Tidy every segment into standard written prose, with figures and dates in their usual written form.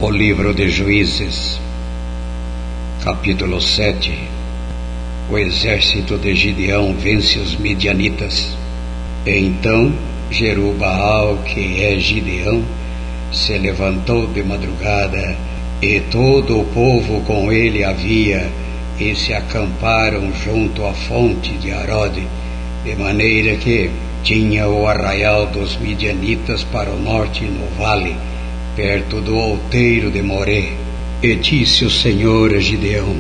O livro de Juízes, capítulo 7. O exército de Gideão vence os midianitas. Então Jerubaal, que é Gideão, se levantou de madrugada, e todo o povo com ele havia, e se acamparam junto à fonte de Arode, de maneira que tinha o arraial dos midianitas para o norte no vale, perto do outeiro de Moré. E disse o Senhor a Gideão: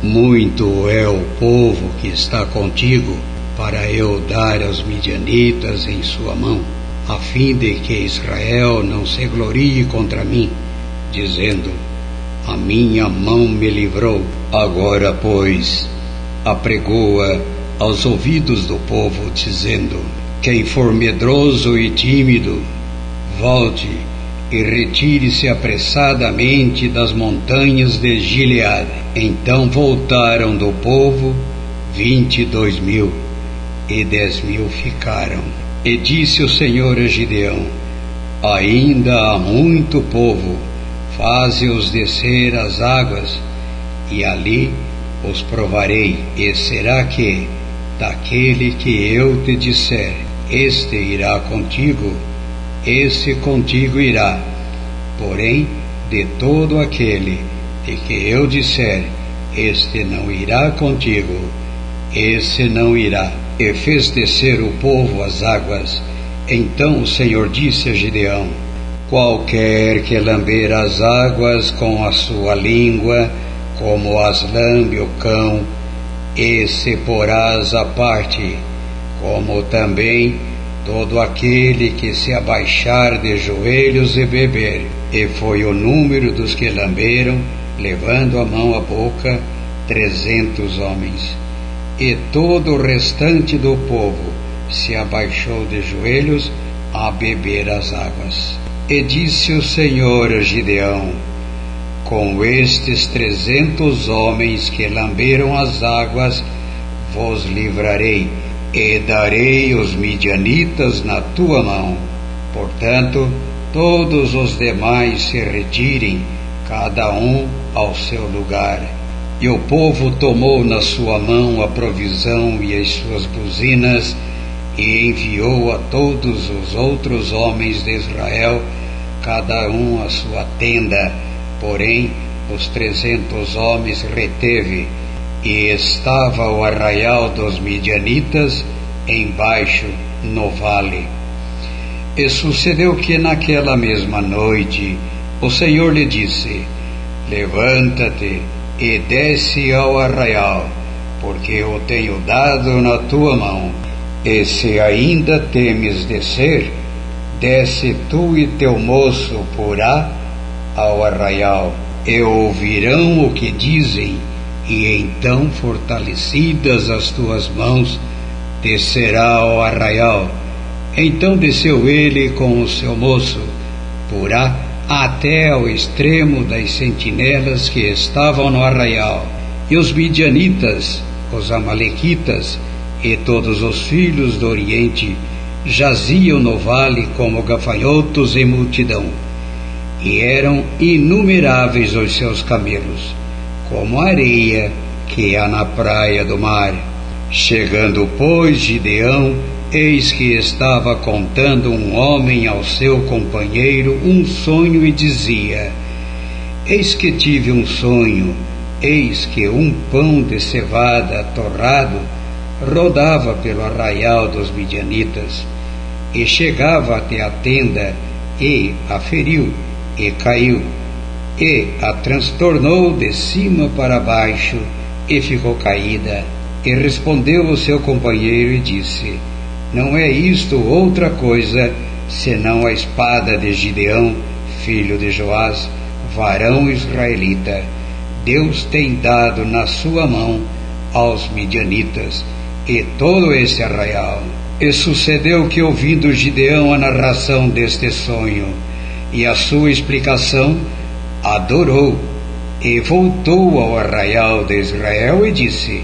muito é o povo que está contigo, para eu dar aos midianitas em sua mão, a fim de que Israel não se glorie contra mim, dizendo: a minha mão me livrou. Agora, pois, apregoa aos ouvidos do povo, dizendo: quem for medroso e tímido, volte e retire-se apressadamente das montanhas de Gileade. Então voltaram do povo 22.000, e 10.000 ficaram. E disse o Senhor a Gideão: ainda há muito povo, faze-os descer às águas, e ali os provarei. E será que, daquele que eu te disser, este irá contigo, esse contigo irá. Porém, de todo aquele de que eu disser, este não irá contigo, esse não irá. E fez descer o povo às águas. Então o Senhor disse a Gideão: qualquer que lamber as águas com a sua língua, como as lambe o cão, esse porás à parte, como também todo aquele que se abaixar de joelhos e beber. E foi o número dos que lamberam, levando a mão à boca, 300 homens. E todo o restante do povo se abaixou de joelhos a beber as águas. E disse o Senhor a Gideão: com estes 300 homens que lamberam as águas, vos livrarei, e darei os midianitas na tua mão. Portanto, todos os demais se retirem, cada um ao seu lugar. E o povo tomou na sua mão a provisão e as suas buzinas, e enviou a todos os outros homens de Israel, cada um a sua tenda. Porém, os 300 homens reteve, e estava o arraial dos midianitas embaixo no vale. E sucedeu que naquela mesma noite o Senhor lhe disse: levanta-te e desce ao arraial, porque eu tenho dado na tua mão. E se ainda temes descer, desce tu e teu moço porá ao arraial, e ouvirão o que dizem, e então, fortalecidas as tuas mãos, descerá ao arraial. Então desceu ele com o seu moço porá até ao extremo das sentinelas que estavam no arraial. E os midianitas, os amalequitas e todos os filhos do Oriente jaziam no vale como gafanhotos em multidão, e eram inumeráveis os seus camelos, como a areia que há na praia do mar. Chegando, pois, Gideão, eis que estava contando um homem ao seu companheiro um sonho, e dizia: eis que tive um sonho, eis que um pão de cevada torrado rodava pelo arraial dos midianitas, e chegava até a tenda, e a feriu, e caiu, e a transtornou de cima para baixo, e ficou caída. E respondeu o seu companheiro e disse: não é isto outra coisa, senão a espada de Gideão, filho de Joás, varão israelita. Deus tem dado na sua mão aos midianitas e todo esse arraial. E sucedeu que, ouvindo Gideão a narração deste sonho e a sua explicação, adorou, e voltou ao arraial de Israel e disse: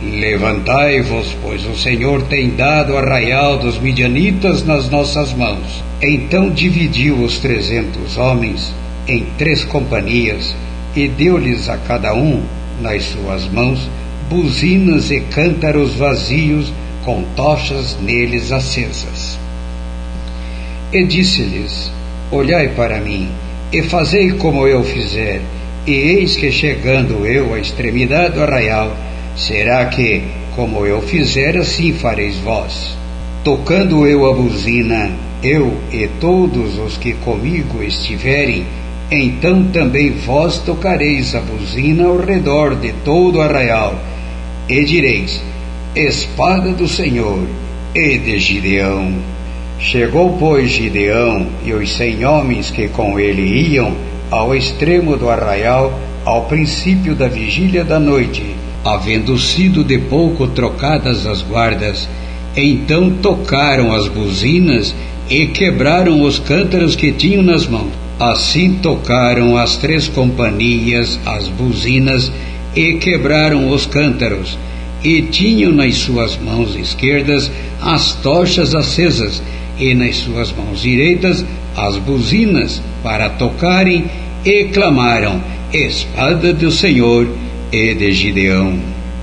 levantai-vos, pois o Senhor tem dado o arraial dos midianitas nas nossas mãos. Então dividiu os 300 homens em 3 companhias, e deu-lhes a cada um, nas suas mãos, buzinas e cântaros vazios, com tochas neles acesas. E disse-lhes: olhai para mim, e fazei como eu fizer. E eis que, chegando eu à extremidade do arraial, será que, como eu fizer, assim fareis vós. Tocando eu a buzina, eu e todos os que comigo estiverem, então também vós tocareis a buzina ao redor de todo o arraial, e direis: espada do Senhor e de Gideão. Chegou, pois, Gideão e os 100 homens que com ele iam ao extremo do arraial, ao princípio da vigília da noite, havendo sido de pouco trocadas as guardas. Então tocaram as buzinas e quebraram os cântaros que tinham nas mãos. Assim tocaram as 3 companhias as buzinas e quebraram os cântaros, e tinham nas suas mãos esquerdas as tochas acesas, e nas suas mãos direitas as buzinas, para tocarem, e clamaram: espada do Senhor e de Gideão.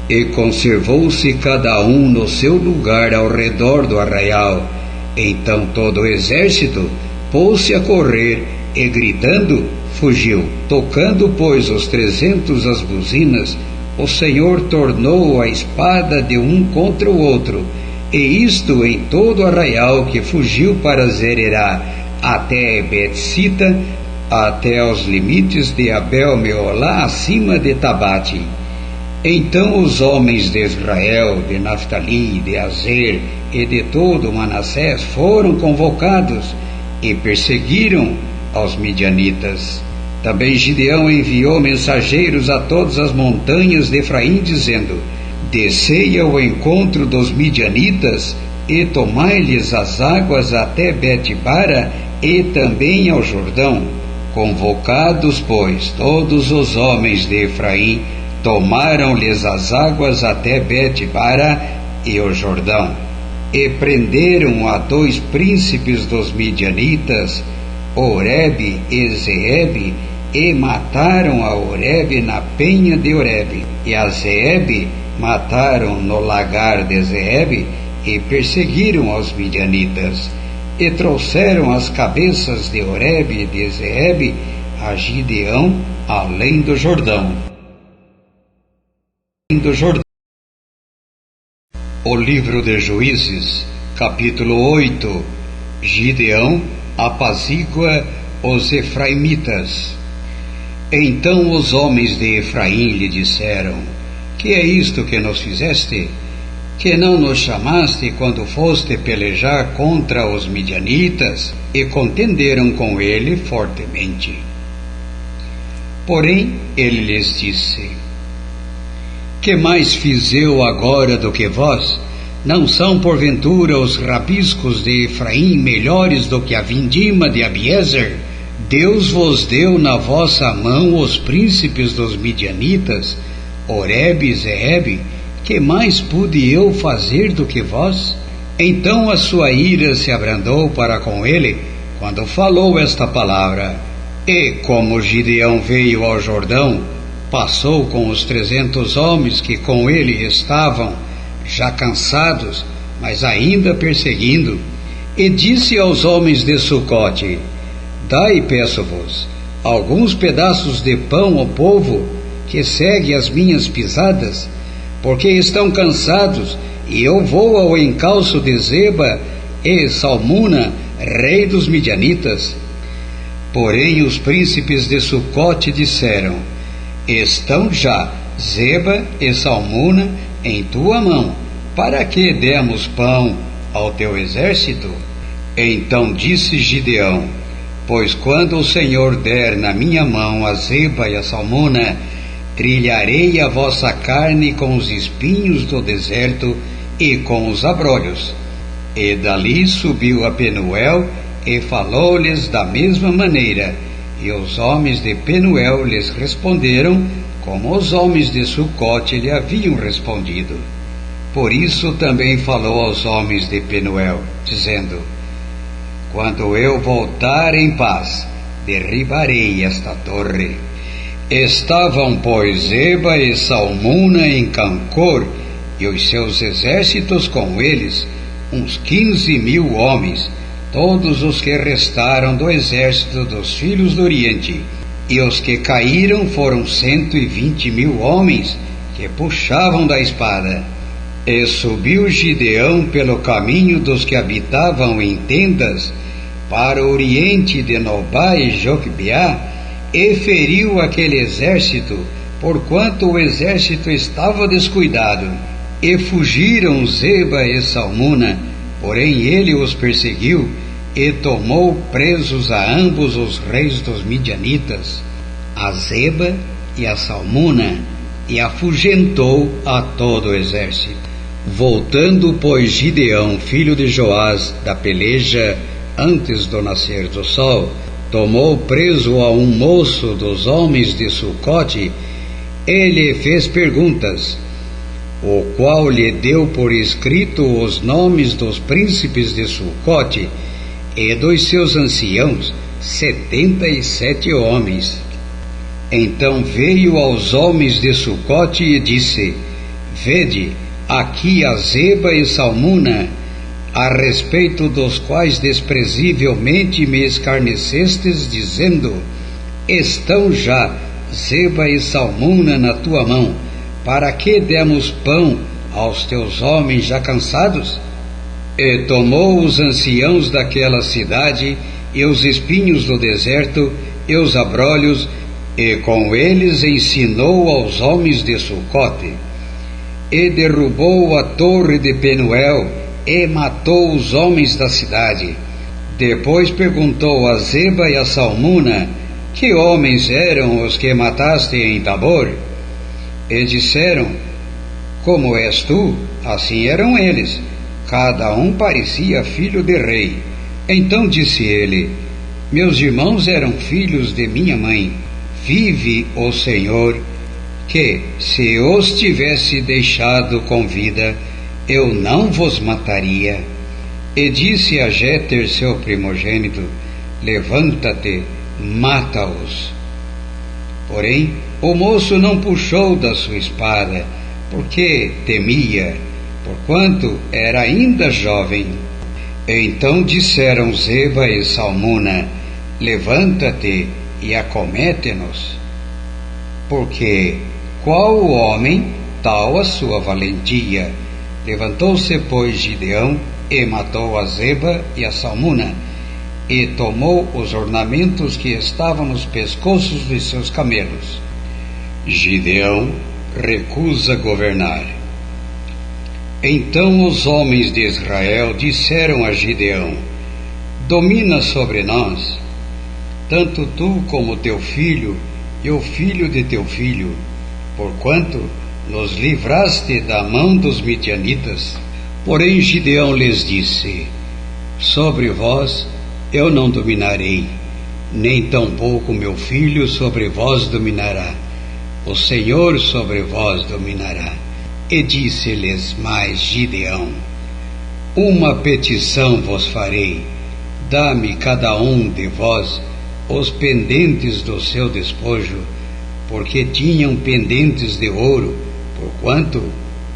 E conservou-se cada um no seu lugar ao redor do arraial. Então todo o exército pôs-se a correr, e gritando fugiu. Tocando, pois, os 300 as buzinas, o Senhor tornou a espada de um contra o outro, e isto em todo o arraial que fugiu para Zererá, até Bet-sita, até aos limites de Abel-meolá, acima de Tabate. Então os homens de Israel, de Naftali, de Azer e de todo Manassés foram convocados e perseguiram aos midianitas. Também Gideão enviou mensageiros a todas as montanhas de Efraim, dizendo: descei ao encontro dos midianitas e tomai-lhes as águas até Bet-bara e também ao Jordão. Convocados, pois, todos os homens de Efraim, tomaram-lhes as águas até Bet-bara e o Jordão, e prenderam a 2 príncipes dos midianitas, Oreb e Zeeb, e mataram a Oreb na penha de Oreb, e a Zeeb mataram no lagar de Zeeb, e perseguiram aos midianitas, e trouxeram as cabeças de Oreb e de Zeeb a Gideão, além do Jordão. O livro de Juízes, capítulo 8. Gideão apazigua os efraimitas. Então os homens de Efraim lhe disseram: que é isto que nos fizeste? Que não nos chamaste quando foste pelejar contra os midianitas? E contenderam com ele fortemente. Porém ele lhes disse: que mais fiz eu agora do que vós? Não são porventura os rabiscos de Efraim melhores do que a vindima de Abiezer? Deus vos deu na vossa mão os príncipes dos midianitas, Oreb e Zeeb. Que mais pude eu fazer do que vós? Então a sua ira se abrandou para com ele, quando falou esta palavra. E como Gideão veio ao Jordão, passou com os 300 homens que com ele estavam, já cansados, mas ainda perseguindo, e disse aos homens de Sucote: dai, peço-vos, alguns pedaços de pão ao povo que segue as minhas pisadas, porque estão cansados, e eu vou ao encalço de Zeba e Salmuna, rei dos midianitas. Porém os príncipes de Sucote disseram: estão já Zeba e Salmuna em tua mão, para que demos pão ao teu exército? Então disse Gideão: pois quando o Senhor der na minha mão a Zeba e a Salmuna, trilharei a vossa carne com os espinhos do deserto e com os abrolhos. E dali subiu a Penuel e falou-lhes da mesma maneira. E os homens de Penuel lhes responderam como os homens de Sucote lhe haviam respondido. Por isso também falou aos homens de Penuel, dizendo: quando eu voltar em paz, derribarei esta torre. Estavam, pois, Zeba e Salmuna em Cancor, e os seus exércitos com eles, uns 15.000 homens, todos os que restaram do exército dos filhos do Oriente. E os que caíram foram 120.000 homens, que puxavam da espada. E subiu Gideão pelo caminho dos que habitavam em tendas, para o oriente de Nobá e Joquebeá, e feriu aquele exército, porquanto o exército estava descuidado. E fugiram Zeba e Salmuna, porém ele os perseguiu, e tomou presos a ambos os reis dos midianitas, a Zeba e a Salmuna, e afugentou a todo o exército. Voltando, pois, Gideão, filho de Joás, da peleja antes do nascer do sol, tomou preso a um moço dos homens de Sucote, e lhe fez perguntas, o qual lhe deu por escrito os nomes dos príncipes de Sucote e dos seus anciãos, 77 homens. Então veio aos homens de Sucote e disse, vede, aqui a Zeba e Salmuna, a respeito dos quais desprezivelmente me escarnecestes, dizendo, estão já Zeba e Salmuna na tua mão, para que demos pão aos teus homens já cansados? E tomou os anciãos daquela cidade, e os espinhos do deserto, e os abrolhos, e com eles ensinou aos homens de Sucote. E derrubou a torre de Penuel, e matou os homens da cidade. Depois perguntou a Zeba e a Salmuna, que homens eram os que mataste em Tabor? E disseram, como és tu, assim eram eles, cada um parecia filho de rei. Então disse ele, meus irmãos eram filhos de minha mãe. Vive o Senhor, que, se os tivesse deixado com vida, eu não vos mataria. E disse a Jéter, seu primogênito, levanta-te, mata-os. Porém, o moço não puxou da sua espada, porque temia, porquanto era ainda jovem. Então disseram Zeba e Salmuna, levanta-te e acomete-nos. Porque qual o homem, tal a sua valentia? Levantou-se, pois, Gideão, e matou a Zeba e a Salmuna, e tomou os ornamentos que estavam nos pescoços de seus camelos. Gideão recusa governar. Então os homens de Israel disseram a Gideão, domina sobre nós, tanto tu como teu filho e o filho de teu filho, porquanto nos livraste da mão dos midianitas. Porém Gideão lhes disse, sobre vós eu não dominarei, nem tampouco meu filho sobre vós dominará, o Senhor sobre vós dominará. E disse-lhes mais Gideão, uma petição vos farei, dá-me cada um de vós os pendentes do seu despojo, porque tinham pendentes de ouro, porquanto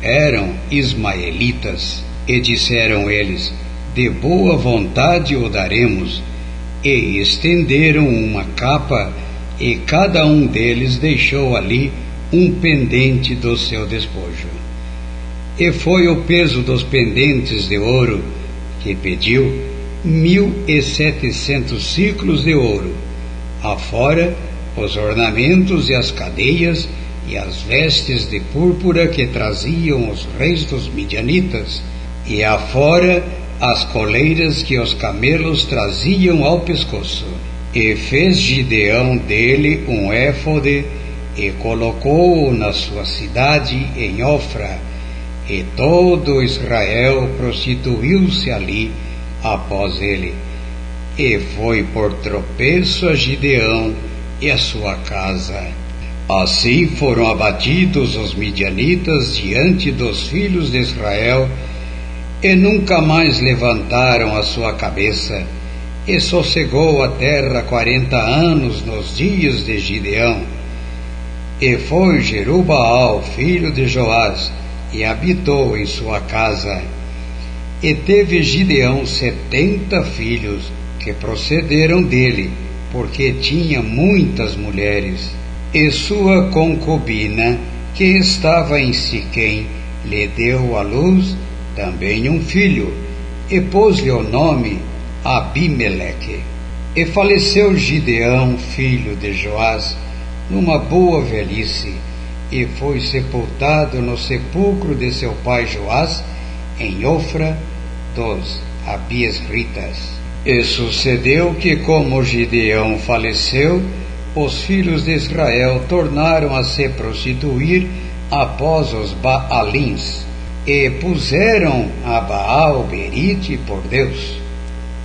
eram ismaelitas. E disseram eles, de boa vontade o daremos. E estenderam uma capa, e cada um deles deixou ali um pendente do seu despojo. E foi o peso dos pendentes de ouro que pediu 1.700 ciclos de ouro, afora os ornamentos e as cadeias e as vestes de púrpura que traziam os reis dos midianitas, e afora as coleiras que os camelos traziam ao pescoço. E fez Gideão dele um éfode, e colocou-o na sua cidade em Ofra, e todo Israel prostituiu-se ali após ele. E foi por tropeço a Gideão e a sua casa. Assim foram abatidos os midianitas diante dos filhos de Israel, e nunca mais levantaram a sua cabeça, E sossegou a terra 40 anos nos dias de Gideão. E foi Jerubaal, filho de Joás, e habitou em sua casa. E teve Gideão 70 filhos, que procederam dele, porque tinha muitas mulheres. E sua concubina, que estava em Siquém, lhe deu à luz também um filho, e pôs-lhe o nome Abimeleque. E faleceu Gideão, filho de Joás, numa boa velhice, e foi sepultado no sepulcro de seu pai Joás, em Ofra dos Abiesritas. E sucedeu que, como Gideão faleceu, os filhos de Israel tornaram a se prostituir após os Baalins, e puseram a Baal-Berite por Deus.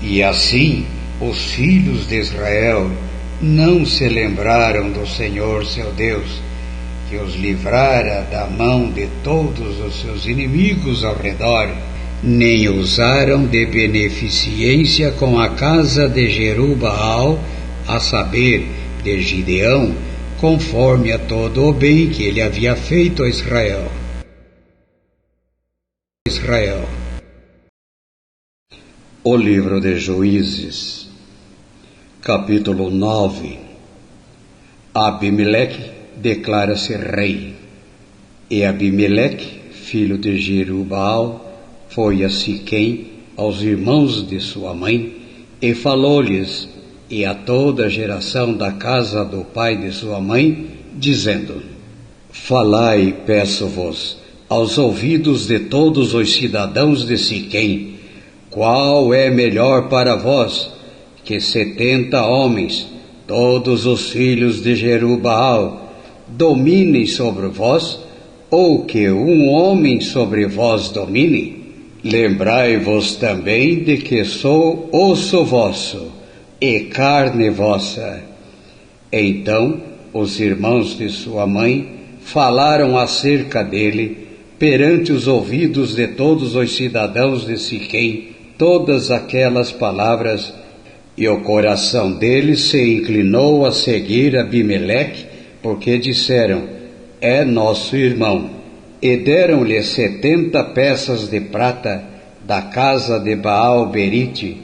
E assim os filhos de Israel não se lembraram do Senhor seu Deus, que os livrara da mão de todos os seus inimigos ao redor, nem usaram de beneficência com a casa de Jerubaal, a saber, de Gideão, conforme a todo o bem que ele havia feito a Israel. O livro de Juízes, capítulo 9. Abimeleque declara-se rei. E Abimeleque, filho de Jerubaal, foi a Siquém, aos irmãos de sua mãe, e falou-lhes, e a toda a geração da casa do pai de sua mãe, dizendo: Falai, peço-vos, aos ouvidos de todos os cidadãos de Siquém, qual é melhor para vós, que 70 homens, todos os filhos de Jerubaal, dominem sobre vós, ou que um homem sobre vós domine? Lembrai-vos também de que sou osso vosso e carne vossa. Então os irmãos de sua mãe falaram acerca dele perante os ouvidos de todos os cidadãos de Siquém todas aquelas palavras, e o coração deles se inclinou a seguir Abimeleque, porque disseram: é nosso irmão. E deram-lhe 70 peças de prata da casa de Baal-Berite,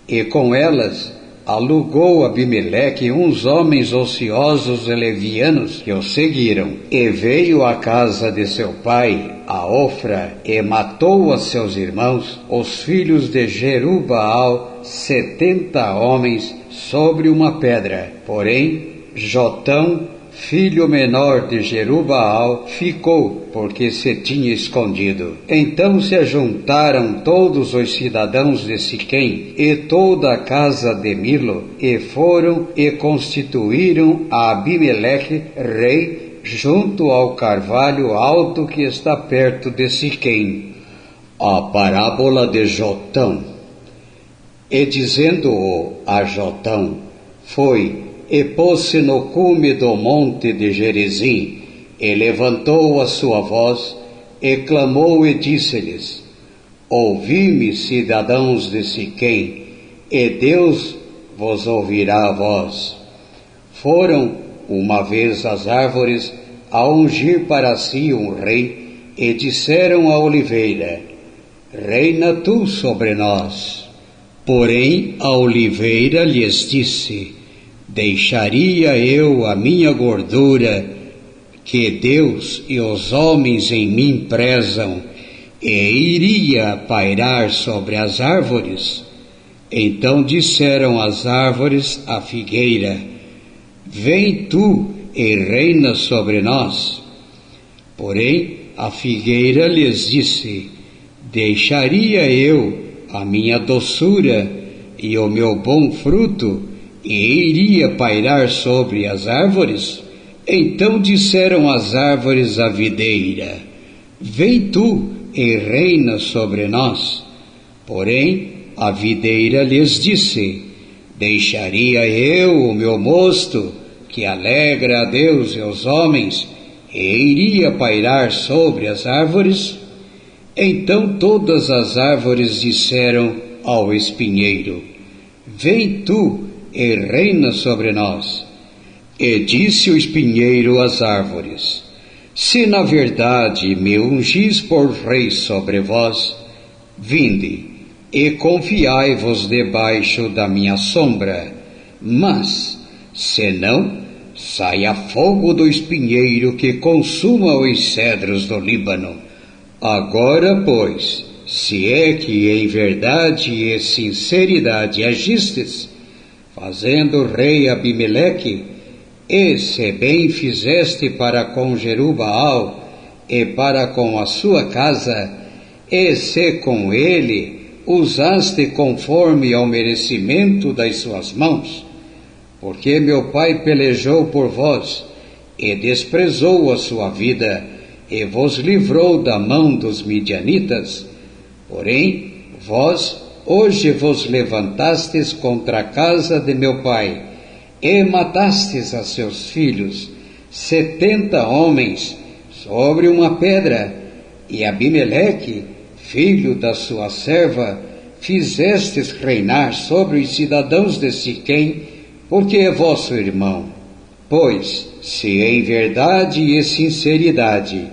e com elas alugou Abimeleque uns homens ociosos e levianos que o seguiram. E veio à casa de seu pai, a Ofra, e matou a seus irmãos, os filhos de Jerubaal, 70 homens, sobre uma pedra. Porém, Jotão, filho menor de Jerubaal, ficou, porque se tinha escondido. Então se ajuntaram todos os cidadãos de Siquém e toda a casa de Milo, e foram e constituíram a Abimeleque rei junto ao carvalho alto que está perto de Siquém. A parábola de Jotão. E dizendo-o a Jotão, foi e pôs-se no cume do monte de Gerizim, e levantou a sua voz, e clamou e disse-lhes: ouvi-me, cidadãos de Siquém, e Deus vos ouvirá a vós. Foram uma vez as árvores a ungir para si um rei, e disseram à oliveira: reina tu sobre nós. Porém a oliveira lhes disse: deixaria eu a minha gordura, que Deus e os homens em mim prezam, e iria pairar sobre as árvores? Então disseram as árvores à figueira: vem tu e reina sobre nós. Porém a figueira lhes disse: deixaria eu a minha doçura e o meu bom fruto, e iria pairar sobre as árvores? Então disseram as árvores à videira: vem tu e reina sobre nós. Porém a videira lhes disse: deixaria eu o meu mosto, que alegra a Deus e os homens, e iria pairar sobre as árvores? Então todas as árvores disseram ao espinheiro: vem tu e reina sobre nós. E disse o espinheiro às árvores: se na verdade me ungis por rei sobre vós, vinde e confiai-vos debaixo da minha sombra. Mas, se não, saia fogo do espinheiro que consuma os cedros do Líbano. Agora, pois, se é que em verdade e sinceridade agistes, fazendo rei Abimeleque, e se bem fizeste para com Jerubaal e para com a sua casa, e se com ele usaste conforme ao merecimento das suas mãos, porque meu pai pelejou por vós e desprezou a sua vida e vos livrou da mão dos midianitas. Porém, vós hoje vos levantastes contra a casa de meu pai e matastes a seus filhos, 70 homens, sobre uma pedra, e Abimeleque, filho da sua serva, fizestes reinar sobre os cidadãos de Siquém, porque é vosso irmão. Pois, se em verdade e sinceridade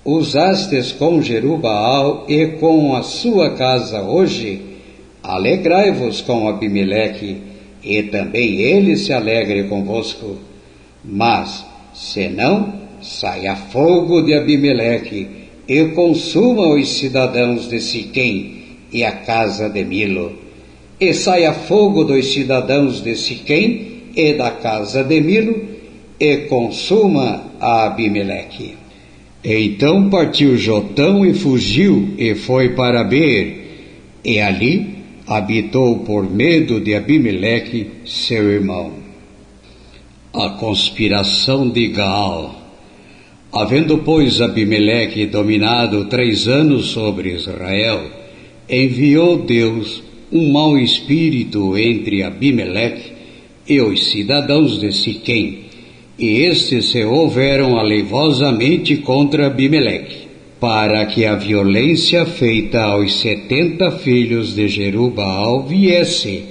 usastes com Jerubaal e com a sua casa hoje, alegrai-vos com Abimeleque, e também ele se alegre convosco. Mas, se não, saia fogo de Abimeleque e consuma os cidadãos de Siquém e a casa de Milo. E saia fogo dos cidadãos de Siquém e da casa de Milo e consuma a Abimeleque. Então partiu Jotão e fugiu e foi para Beer, e ali habitou por medo de Abimeleque, seu irmão. A conspiração de Gaal. Havendo, pois, Abimeleque dominado 3 anos sobre Israel, enviou Deus um mau espírito entre Abimeleque e os cidadãos de Siquém, e estes se houveram aleivosamente contra Abimeleque, para que a violência feita aos 70 filhos de Jerubaal viesse,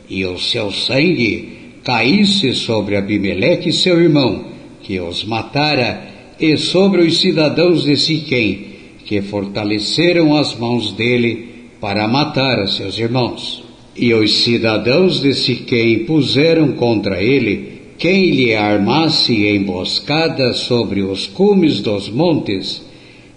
e o seu sangue caísse sobre Abimeleque seu irmão, que os matara, e sobre os cidadãos de Siquém, que fortaleceram as mãos dele para matar a seus irmãos. E os cidadãos de Siquém puseram contra ele quem lhe armasse emboscada sobre os cumes dos montes,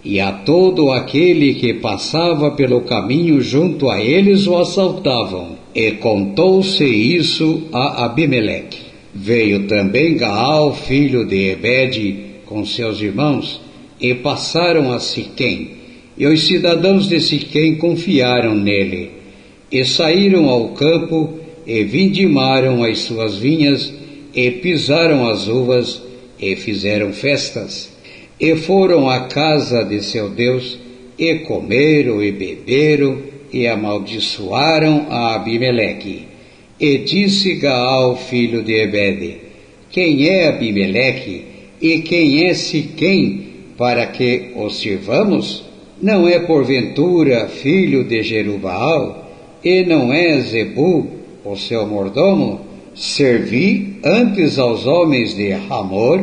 e a todo aquele que passava pelo caminho junto a eles o assaltavam. E contou-se isso a Abimeleque. Veio também Gaal, filho de Ebede, com seus irmãos, e passaram a Siquém, e os cidadãos de Siquém confiaram nele, e saíram ao campo, e vindimaram as suas vinhas, e pisaram as uvas, e fizeram festas, e foram à casa de seu Deus, e comeram e beberam, e amaldiçoaram a Abimeleque. E disse Gaal, filho de Ebede: quem é Abimeleque, e quem é Siquém, para que o sirvamos? Não é porventura filho de Jerubaal, e não é Zebu, o seu mordomo? Servi antes aos homens de Hamor,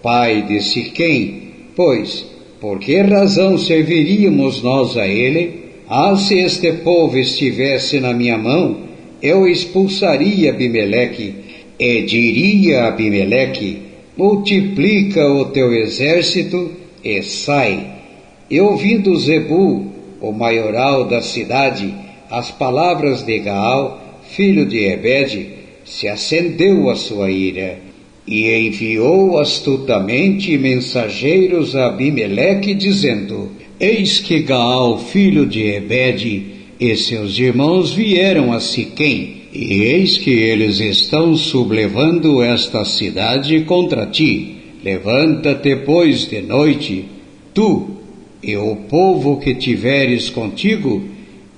pai de Siquém, pois, por que razão serviríamos nós a ele? Se este povo estivesse na minha mão, eu expulsaria Abimeleque, e diria a Abimeleque: multiplica o teu exército e sai. E ouvindo Zebu, o maioral da cidade, as palavras de Gaal, filho de Ebede, se acendeu a sua ira, e enviou astutamente mensageiros a Abimeleque, dizendo: eis que Gaal, filho de Ebede, e seus irmãos vieram a Siquém, e eis que eles estão sublevando esta cidade contra ti. Levanta-te, pois, de noite, tu e o povo que tiveres contigo,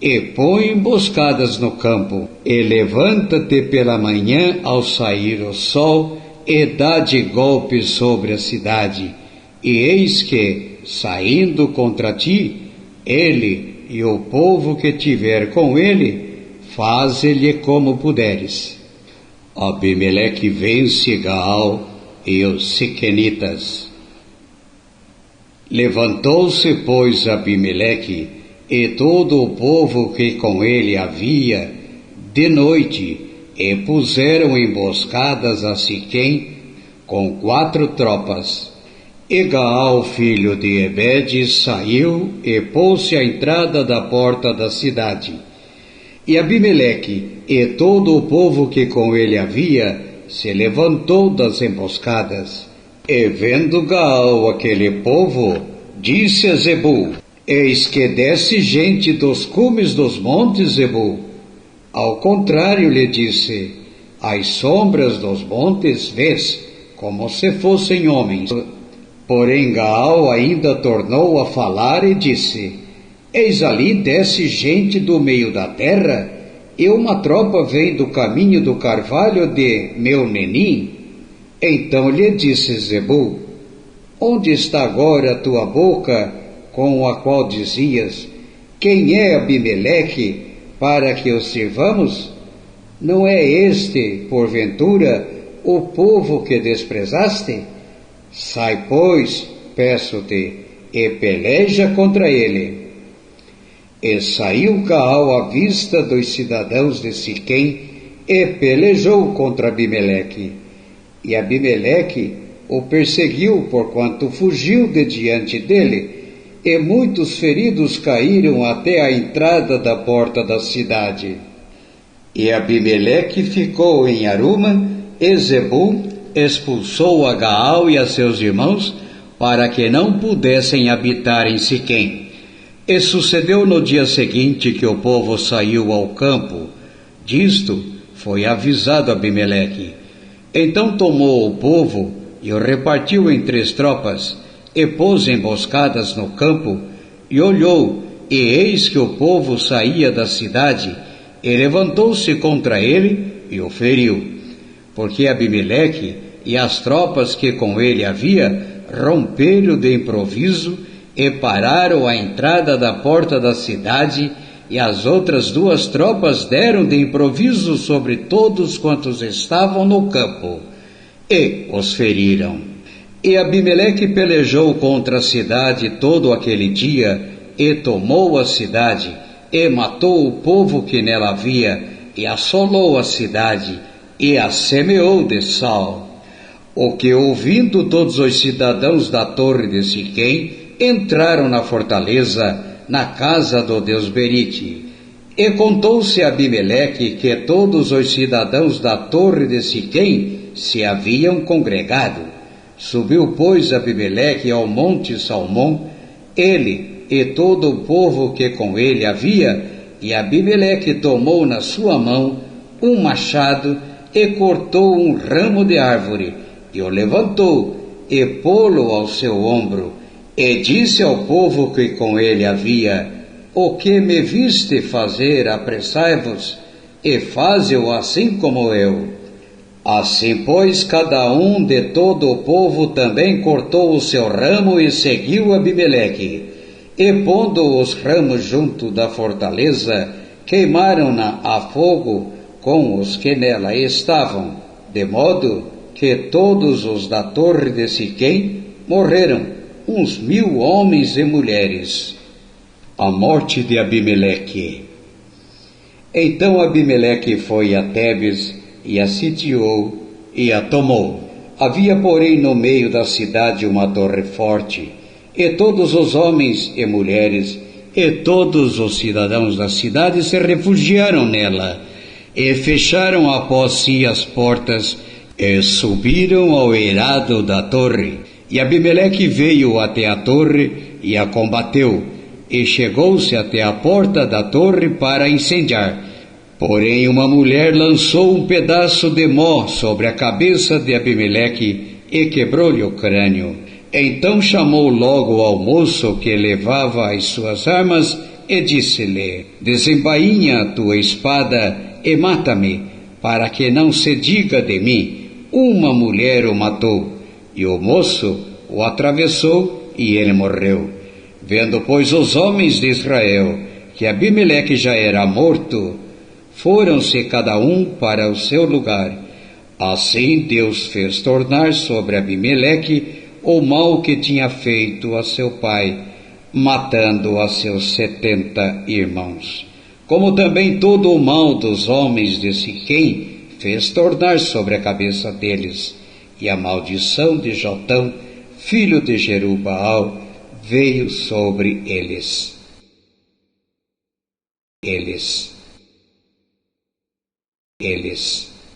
e põe emboscadas no campo, e levanta-te pela manhã ao sair o sol, e dá de golpes sobre a cidade. E eis que, saindo contra ti, ele e o povo que tiver com ele, faze-lhe como puderes. Abimeleque vence Gaal e os siquenitas. Levantou-se, pois, Abimeleque e todo o povo que com ele havia, de noite, e puseram emboscadas a Siquém com 4 tropas. E Gaal, filho de Ebede, saiu e pôs-se à entrada da porta da cidade. E Abimeleque e todo o povo que com ele havia se levantou das emboscadas. E vendo Gaal aquele povo, disse a Zebul: Eis que desce gente dos cumes dos montes, Zebul. Ao contrário, lhe disse: As sombras dos montes vês, como se fossem homens. Porém Gaal ainda tornou a falar e disse: Eis ali desce gente do meio da terra, e uma tropa vem do caminho do carvalho de Meunenim. Então lhe disse Zebul: Onde está agora a tua boca, com a qual dizias: Quem é Abimeleque, para que o sirvamos? Não é este, porventura, o povo que desprezaste? Sai, pois, peço-te, e peleja contra ele. E saiu Gaal à vista dos cidadãos de Siquém, e pelejou contra Abimeleque. E Abimeleque o perseguiu, porquanto fugiu de diante dele, e muitos feridos caíram até a entrada da porta da cidade. E Abimeleque ficou em Aruma, e Zebul expulsou a Gaal e a seus irmãos, para que não pudessem habitar em Siquém. E sucedeu no dia seguinte que o povo saiu ao campo. Disto foi avisado Abimeleque. Então tomou o povo e o repartiu em 3 tropas, e pôs emboscadas no campo, e olhou, e eis que o povo saía da cidade, e levantou-se contra ele e o feriu. Porque Abimeleque e as tropas que com ele havia romperam de improviso e pararam à entrada da porta da cidade, e as outras 2 tropas deram de improviso sobre todos quantos estavam no campo, e os feriram. E Abimeleque pelejou contra a cidade todo aquele dia, e tomou a cidade, e matou o povo que nela havia, e assolou a cidade, e a semeou de sal. O que, ouvindo todos os cidadãos da torre de Siquém, entraram na fortaleza, na casa do deus Berite. E contou-se a Abimeleque que todos os cidadãos da torre de Siquém se haviam congregado. Subiu, pois, Abimeleque ao monte Salmão, ele e todo o povo que com ele havia, e Abimeleque tomou na sua mão um machado e cortou um ramo de árvore, e o levantou, e pô-lo ao seu ombro, e disse ao povo que com ele havia: O que me viste fazer, apressai-vos, e faze-o assim como eu. Assim, pois, cada um de todo o povo também cortou o seu ramo e seguiu Abimeleque. E pondo os ramos junto da fortaleza, queimaram-na a fogo com os que nela estavam, de modo que todos os da torre de Siquém morreram, uns 1000 homens e mulheres. A morte de Abimeleque. Então Abimeleque foi a Tebes, e a sitiou, e a tomou. Havia, porém, no meio da cidade uma torre forte, e todos os homens e mulheres, e todos os cidadãos da cidade se refugiaram nela, e fecharam após si as portas, e subiram ao eirado da torre. E Abimeleque veio até a torre, e a combateu, e chegou-se até a porta da torre para incendiar. Porém uma mulher lançou um pedaço de mó sobre a cabeça de Abimeleque e quebrou-lhe o crânio. Então chamou logo ao moço que levava as suas armas e disse-lhe: Desembainha a tua espada e mata-me, para que não se diga de mim: uma mulher o matou. E o moço o atravessou e ele morreu. Vendo, pois, os homens de Israel que Abimeleque já era morto, foram-se cada um para o seu lugar. Assim Deus fez tornar sobre Abimeleque o mal que tinha feito a seu pai, matando a seus 70 irmãos. Como também todo o mal dos homens de Siquém fez tornar sobre a cabeça deles, e a maldição de Jotão, filho de Jerubaal, veio sobre eles. Eles